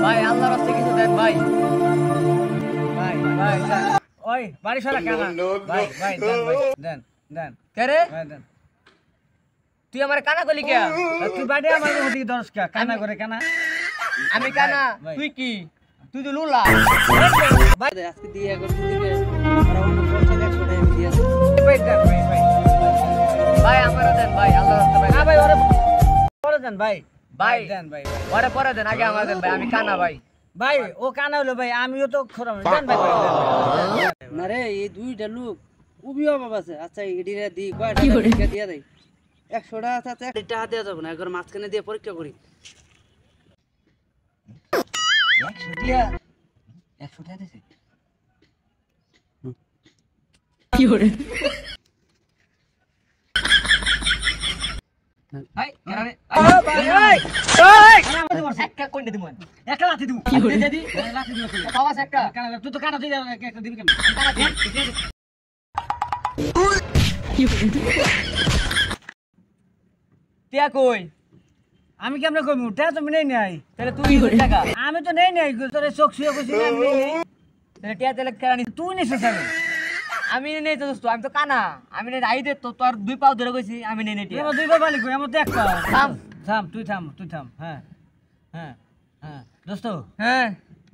ভাই আল্লাহর রাস্তায় কিছু দেন ভাই। ভাই ভাই ওই বাড়ি সরা কেন ভাই ভাই দেন ভাই দেন দেন কে রে ভাই দেন তুই আমার কানা করলি কে? তুই বাড়ি আমার ওদিকে দরস কা কানা করে কানা আমি কানা ভাই। তুই কি? তুই তো লুলা। ভাই আজকে দিয়ে একবার দিকে আর অন্য খরচা 100 টাকা দিয়ে ভাই দেন ভাই ভাই ভাই আমারও দেন ভাই আল্লাহর রাস্তায় ভাই। না ভাই ওরে পরে দেন ভাই ভাই দেন ভাই পরে পরে দেন আগে আমার দেন ভাই আমি কানা ভাই। ভাই ও কানা হলো ভাই আমিও তো খরাম দেন ভাই ভাই না রে এই দুইটা লোক খুবই অভাব আছে। আচ্ছা এডিরা দি কয়টা টাকা দিয়া দেই 100 টাকা আছে আচ্ছা 1 টাকা দেওয়া যাবে না একবার মাঝখানে দিয়ে পরীক্ষা করি 100 টাকা 100 টাকা দিছে কি করে ভাই আরে ভাই এই একটা কোনটা দিমু একটা লাঠি দিব দে দি লাঠি দিব বাবা একটা কানা তুই তো কানা তুই একটা দিবি কেন কানা দেন টিয়া কই? আমি কেমনে কইমু টাকা তো নেই নাই তাহলে তুই টাকা আমি তো নেই নাই তোরে চোখ শুয়ে কইছি না আমি নেই তাহলে টিয়া তাহলে কেরানি তুই নিছিস আমি নেই তো দোস্ত আমি তো কানা আমি নেই আই দে তো তোর দুই পাও ধরে কইছি আমি নেই টিয়া আমার দুইবার বালি কই আমার দেখ থাম থাম তুই থাম হ্যাঁ হ্যাঁ হ্যাঁ দোস্ত হ্যাঁ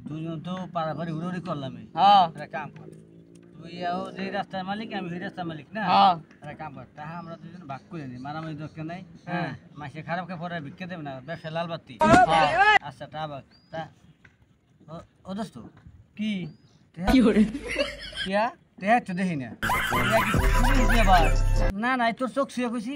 দুজন তো পারাপারি উড়ি করলাম হ্যাঁ একটা কাম কর তুই আও যে রাস্তার মালিক আমি সেই রাস্তার মালিক না হ্যাঁ একটা কাম কর তাহা আমরা দুজন ভাগ করে নিই মারামারি দরকার নাই হ্যাঁ। মাসে খারাপ কে পরে বিক্রি দেবে না ব্যবসা লাল বাতি আচ্ছা তা তা ও দোস্ত কি কি করে টিয়া দেখ তো দেখি না টিয়া কি তুমি আবার না না তোর চোখ শুয়ে কইছি